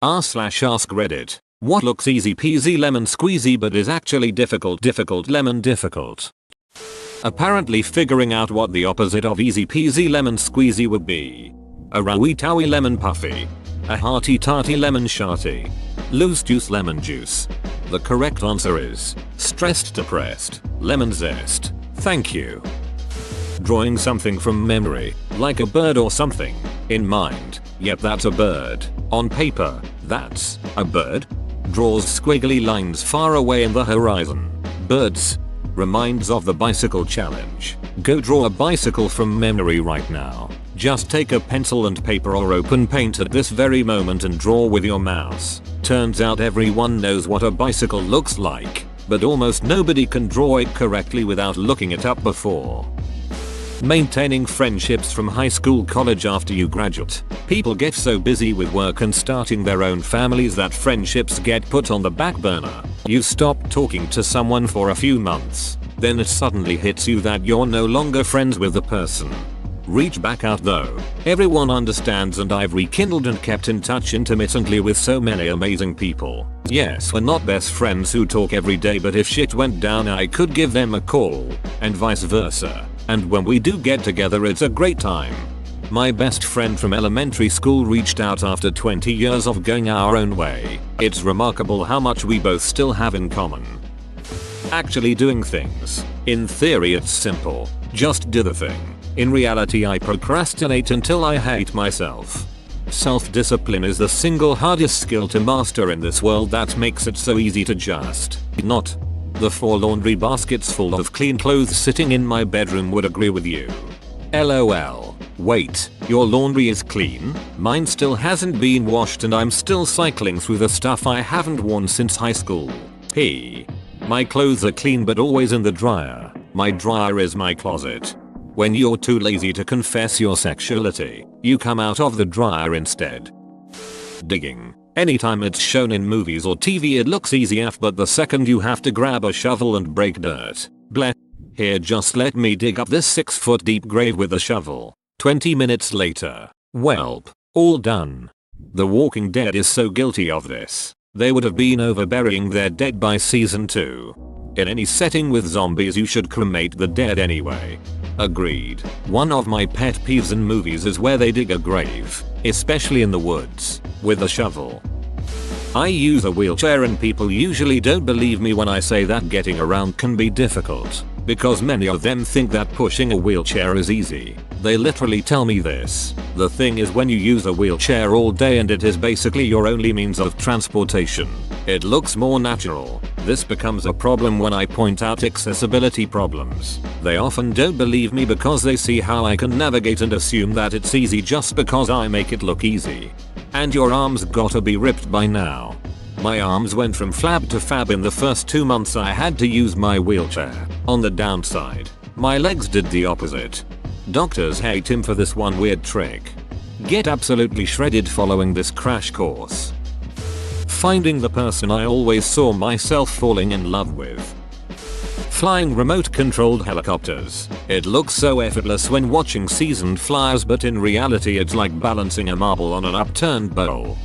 r/ask Reddit. What looks easy peasy lemon squeezy but is actually difficult lemon difficult. Apparently figuring out what the opposite of easy peasy lemon squeezy would be. A rowie towie lemon puffy. A hearty tarty lemon sharty. Loose juice lemon juice. The correct answer is stressed depressed lemon zest. Thank you. Drawing something from memory, like a bird or something, in mind. Yep, that's a bird. On paper, that's a bird. Draws squiggly lines far away in the horizon. Birds. Reminds of the bicycle challenge. Go draw a bicycle from memory right now. Just take a pencil and paper or open paint at this very moment and draw with your mouse. Turns out everyone knows what a bicycle looks like, but almost nobody can draw it correctly without looking it up before. Maintaining friendships from high school college after you graduate. People get so busy with work and starting their own families that friendships get put on the back burner. You stop talking to someone for a few months. Then it suddenly hits you that you're no longer friends with the person. Reach back out though. Everyone understands and I've rekindled and kept in touch intermittently with so many amazing people. Yes, we're not best friends who talk every day, but if shit went down I could give them a call, and vice versa. And when we do get together it's a great time. My best friend from elementary school reached out after 20 years of going our own way. It's remarkable how much we both still have in common. Actually doing things. In theory it's simple. Just do the thing. In reality I procrastinate until I hate myself. Self-discipline is the single hardest skill to master in this world that makes it so easy to just not. The 4 laundry baskets full of clean clothes sitting in my bedroom would agree with you. LOL. Wait, your laundry is clean? Mine still hasn't been washed and I'm still cycling through the stuff I haven't worn since high school. P. My clothes are clean but always in the dryer. My dryer is my closet. When you're too lazy to confess your sexuality, you come out of the dryer instead. Digging. Anytime it's shown in movies or TV it looks easy AF, but the second you have to grab a shovel and break dirt. Bleh. Here, just let me dig up this 6-foot deep grave with a shovel. 20 minutes later. Welp. All done. The Walking Dead is so guilty of this. They would have been over burying their dead by season 2. In any setting with zombies you should cremate the dead anyway. Agreed. One of my pet peeves in movies is where they dig a grave, especially in the woods, with a shovel. I use a wheelchair and people usually don't believe me when I say that getting around can be difficult, because many of them think that pushing a wheelchair is easy. They literally tell me this. The thing is, when you use a wheelchair all day and it is basically your only means of transportation, it looks more natural. This becomes a problem when I point out accessibility problems. They often don't believe me because they see how I can navigate and assume that it's easy just because I make it look easy. And your arms gotta be ripped by now. My arms went from flab to fab in the first 2 months I had to use my wheelchair. On the downside, my legs did the opposite. Doctors hate him for this one weird trick. Get absolutely shredded following this crash course. Finding the person I always saw myself falling in love with. Flying remote controlled helicopters. It looks so effortless when watching seasoned flyers, but in reality it's like balancing a marble on an upturned bowl.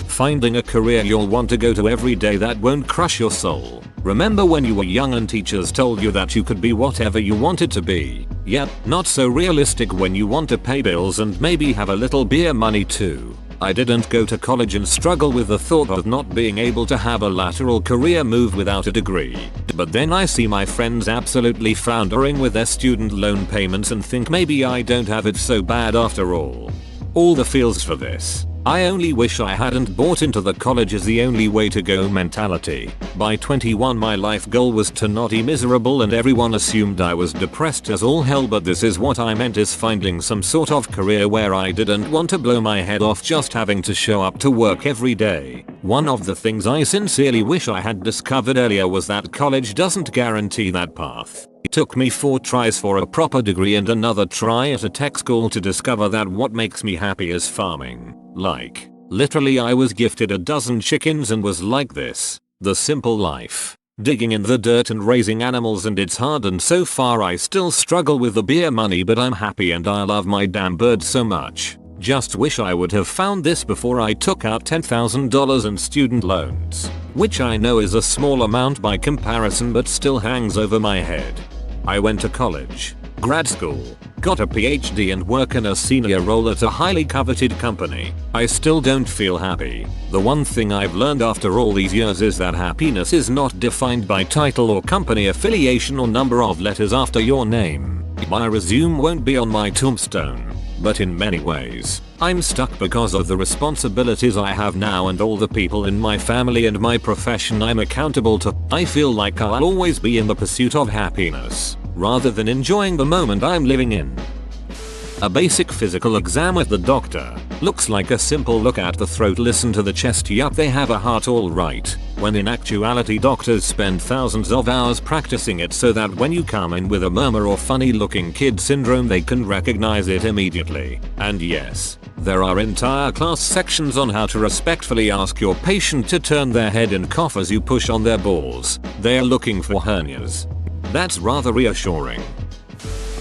Finding a career you'll want to go to every day that won't crush your soul. Remember when you were young and teachers told you that you could be whatever you wanted to be? Yep, not so realistic when you want to pay bills and maybe have a little beer money too. I didn't go to college and struggle with the thought of not being able to have a lateral career move without a degree. But then I see my friends absolutely floundering with their student loan payments and think maybe I don't have it so bad after all. All the feels for this. I only wish I hadn't bought into the college is the only way to go mentality. By 21 my life goal was to not be miserable and everyone assumed I was depressed as all hell, but this is what I meant is finding some sort of career where I didn't want to blow my head off just having to show up to work every day. One of the things I sincerely wish I had discovered earlier was that college doesn't guarantee that path. It took me 4 tries for a proper degree and another try at a tech school to discover that what makes me happy is farming. Like, literally I was gifted a dozen chickens and was like this. The simple life. Digging in the dirt and raising animals, and it's hard and so far I still struggle with the beer money, but I'm happy and I love my damn birds so much. Just wish I would have found this before I took out $10,000 in student loans. Which I know is a small amount by comparison but still hangs over my head. I went to college, grad school, got a PhD and work in a senior role at a highly coveted company. I still don't feel happy. The one thing I've learned after all these years is that happiness is not defined by title or company affiliation or number of letters after your name. My resume won't be on my tombstone. But in many ways, I'm stuck because of the responsibilities I have now and all the people in my family and my profession I'm accountable to. I feel like I'll always be in the pursuit of happiness, rather than enjoying the moment I'm living in. A basic physical exam with the doctor looks like a simple look at the throat, listen to the chest, yup they have a heart alright, when in actuality doctors spend thousands of hours practicing it so that when you come in with a murmur or funny looking kid syndrome they can recognize it immediately. And yes, there are entire class sections on how to respectfully ask your patient to turn their head and cough as you push on their balls. They're looking for hernias. That's rather reassuring.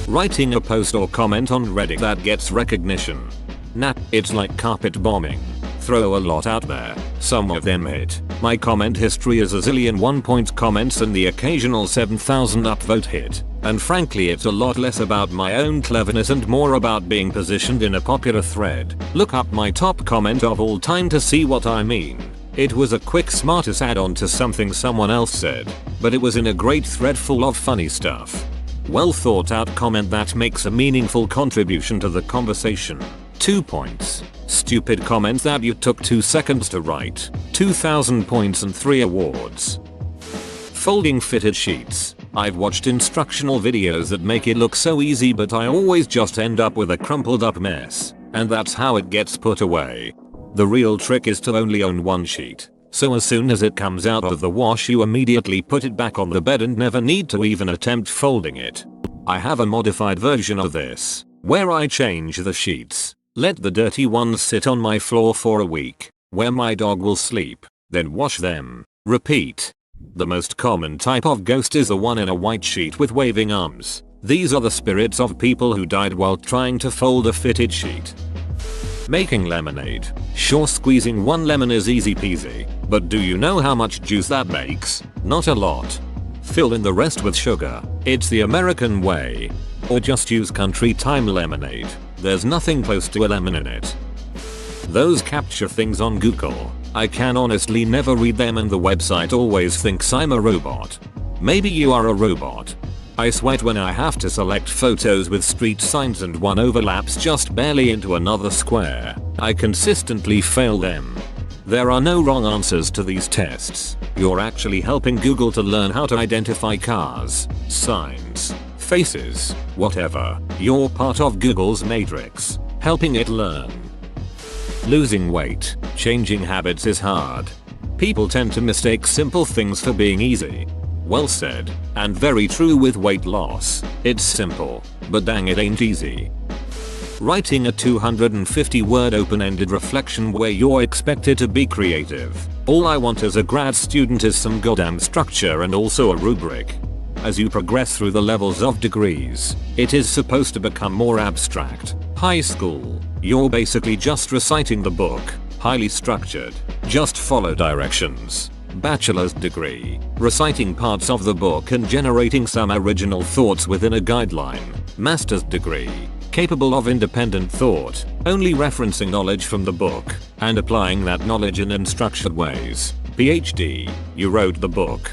Writing a post or comment on Reddit that gets recognition. Nah, it's like carpet bombing. Throw a lot out there, some of them hit. My comment history is a zillion 1-point comments and the occasional 7,000 upvote hit. And frankly it's a lot less about my own cleverness and more about being positioned in a popular thread. Look up my top comment of all time to see what I mean. It was a quick smartest add-on to something someone else said, but it was in a great thread full of funny stuff. Well thought out comment that makes a meaningful contribution to the conversation. 2 points. Stupid comment that you took 2 seconds to write. 2,000 points and 3 awards. Folding fitted sheets. I've watched instructional videos that make it look so easy but I always just end up with a crumpled up mess. And that's how it gets put away. The real trick is to only own one sheet. So as soon as it comes out of the wash you immediately put it back on the bed and never need to even attempt folding it. I have a modified version of this, where I change the sheets, let the dirty ones sit on my floor for a week, where my dog will sleep, then wash them, repeat. The most common type of ghost is the one in a white sheet with waving arms. These are the spirits of people who died while trying to fold a fitted sheet. Making lemonade. Sure, squeezing one lemon is easy peasy, but do you know how much juice that makes? Not a lot. Fill in the rest with sugar. It's the American way. Or just use country time lemonade. There's nothing close to a lemon in it. Those capture things on Google. I can honestly never read them and the website always thinks I'm a robot. Maybe you are a robot. I sweat when I have to select photos with street signs and one overlaps just barely into another square. I consistently fail them. There are no wrong answers to these tests. You're actually helping Google to learn how to identify cars, signs, faces, whatever. You're part of Google's matrix, helping it learn. Losing weight. Changing habits is hard. People tend to mistake simple things for being easy. Well said, and very true with weight loss. It's simple, but dang it ain't easy. Writing a 250 word open-ended reflection where you're expected to be creative. All I want as a grad student is some goddamn structure and also a rubric. As you progress through the levels of degrees, it is supposed to become more abstract. High school, you're basically just reciting the book. Highly structured, just follow directions. Bachelor's degree, reciting parts of the book and generating some original thoughts within a guideline. Master's degree, capable of independent thought, only referencing knowledge from the book and applying that knowledge in unstructured ways. PhD, you wrote the book.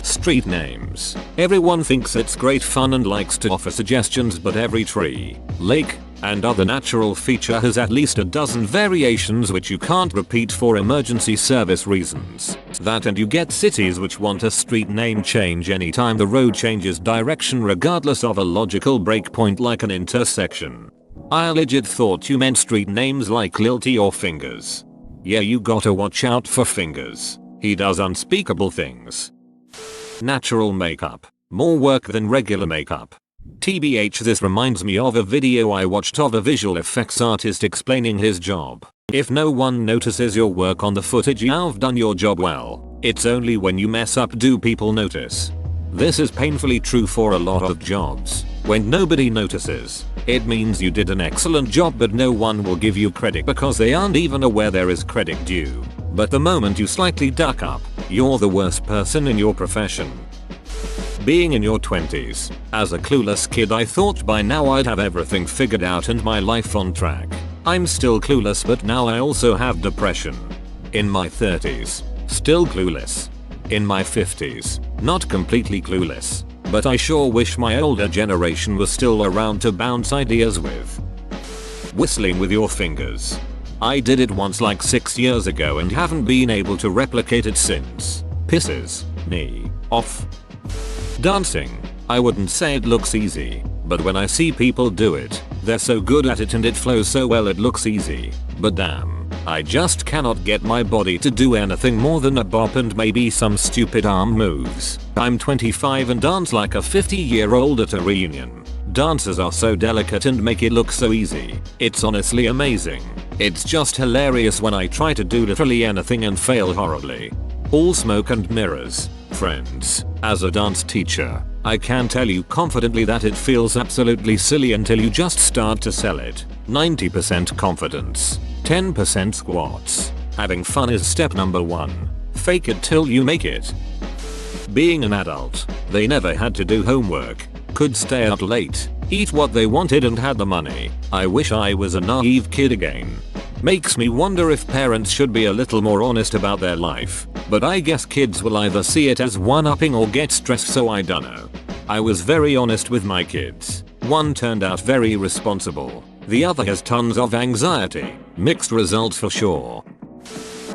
Street names. Everyone thinks it's great fun and likes to offer suggestions, but every tree, lake, and other natural feature has at least a dozen variations which you can't repeat for emergency service reasons. That and you get cities which want a street name change anytime the road changes direction regardless of a logical breakpoint like an intersection. I legit thought you meant street names like Lilty or Fingers. Yeah, you gotta watch out for Fingers. He does unspeakable things. Natural makeup. More work than regular makeup. TBH, this reminds me of a video I watched of a visual effects artist explaining his job. If no one notices your work on the footage, you've done your job well. It's only when you mess up do people notice. This is painfully true for a lot of jobs. When nobody notices, It means you did an excellent job, but no one will give you credit because they aren't even aware there is credit due. But the moment you slightly duck up, you're the worst person in your profession. Being in your 20s. As a clueless kid, I thought by now I'd have everything figured out and my life on track. I'm still clueless, but now I also have depression. In my 30s. Still clueless. In my 50s. Not completely clueless. But I sure wish my older generation was still around to bounce ideas with. Whistling with your fingers. I did it once like 6 years ago and haven't been able to replicate it since. Pisses me off. Dancing. I wouldn't say it looks easy, but when I see people do it, they're so good at it and it flows so well it looks easy. But damn, I just cannot get my body to do anything more than a bop and maybe some stupid arm moves. I'm 25 and dance like a 50-year-old at a reunion. Dancers are so delicate and make it look so easy. It's honestly amazing. It's just hilarious when I try to do literally anything and fail horribly. All smoke and mirrors. Friends, as a dance teacher, I can tell you confidently that it feels absolutely silly until you just start to sell it. 90% confidence, 10% squats. Having fun is step number 1. Fake it till you make it. Being an adult, they never had to do homework, could stay out late, eat what they wanted and had the money. I wish I was a naive kid again. Makes me wonder if parents should be a little more honest about their life, but I guess kids will either see it as one-upping or get stressed, so I dunno. I was very honest with my kids. One turned out very responsible. The other has tons of anxiety. Mixed results for sure.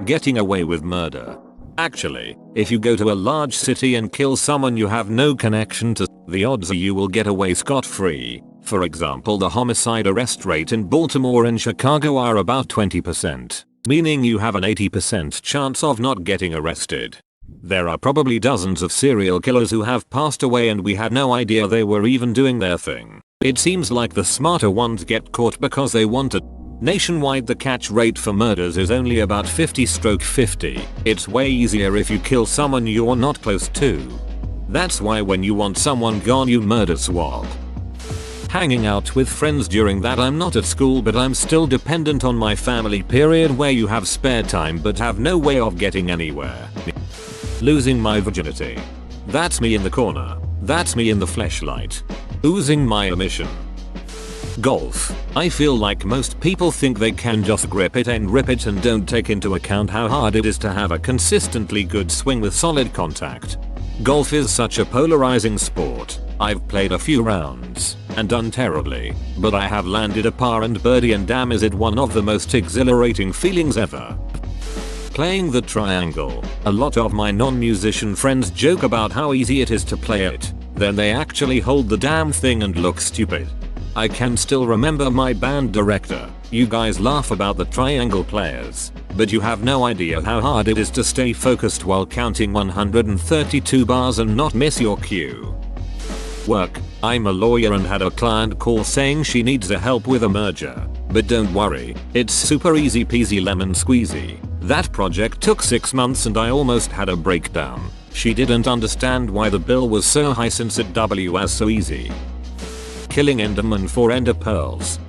Getting away with murder. Actually, if you go to a large city and kill someone you have no connection to, the odds are you will get away scot-free. For example, the homicide arrest rate in Baltimore and Chicago are about 20%, meaning you have an 80% chance of not getting arrested. There are probably dozens of serial killers who have passed away and we had no idea they were even doing their thing. It seems like the smarter ones get caught because they want it. Nationwide, the catch rate for murders is only about 50/50. It's way easier if you kill someone you're not close to. That's why when you want someone gone, you murder swap. Hanging out with friends during that I'm not at school but I'm still dependent on my family period, where you have spare time but have no way of getting anywhere. Losing my virginity. That's me in the corner. That's me in the fleshlight. Oozing my emission. Golf. I feel like most people think they can just grip it and rip it and don't take into account how hard it is to have a consistently good swing with solid contact. Golf is such a polarizing sport. I've played a few rounds and done terribly, but I have landed a par and birdie and damn is it one of the most exhilarating feelings ever. Playing the triangle. A lot of my non-musician friends joke about how easy it is to play it, then they actually hold the damn thing and look stupid. I can still remember my band director. You guys laugh about the triangle players, but you have no idea how hard it is to stay focused while counting 132 bars and not miss your cue. Work. I'm a lawyer and had a client call saying she needs a help with a merger. But don't worry, it's super easy peasy lemon squeezy. That project took 6 months and I almost had a breakdown. She didn't understand why the bill was so high since it was so easy. Killing Enderman for ender pearls.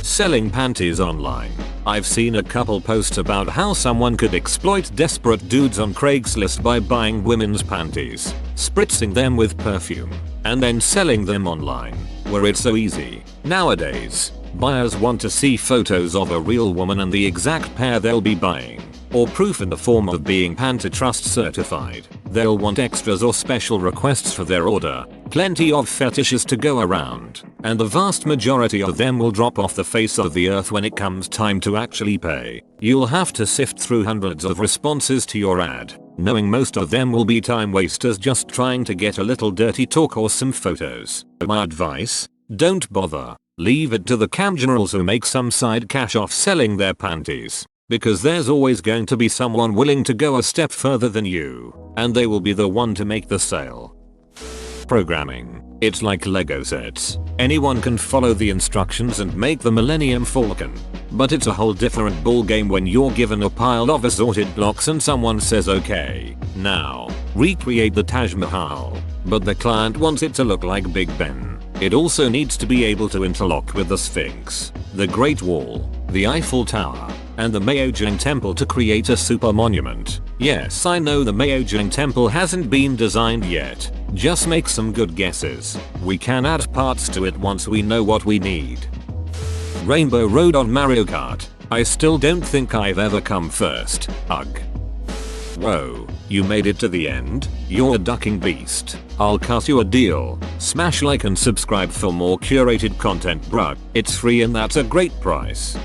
Selling panties online. I've seen a couple posts about how someone could exploit desperate dudes on Craigslist by buying women's panties, spritzing them with perfume, and then selling them online, where it's so easy. Nowadays, buyers want to see photos of a real woman and the exact pair they'll be buying, or proof in the form of being Pantatrust certified. They'll want extras or special requests for their order. Plenty of fetishes to go around, and the vast majority of them will drop off the face of the earth when it comes time to actually pay. You'll have to sift through hundreds of responses to your ad, knowing most of them will be time wasters just trying to get a little dirty talk or some photos. My advice? Don't bother. Leave it to the cam generals who make some side cash off selling their panties. Because there's always going to be someone willing to go a step further than you, and they will be the one to make the sale. Programming. It's like Lego sets. Anyone can follow the instructions and make the Millennium Falcon. But it's a whole different ballgame when you're given a pile of assorted blocks and someone says, okay, now, recreate the Taj Mahal. But the client wants it to look like Big Ben. It also needs to be able to interlock with the Sphinx, the Great Wall, the Eiffel Tower, and the Maojing Temple to create a super monument. Yes, I know the Maojing Temple hasn't been designed yet. Just make some good guesses. We can add parts to it once we know what we need. Rainbow Road on Mario Kart. I still don't think I've ever come first. Ugh. Whoa, you made it to the end? You're a ducking beast. I'll cut you a deal. Smash like and subscribe for more curated content, bruh. It's free and that's a great price.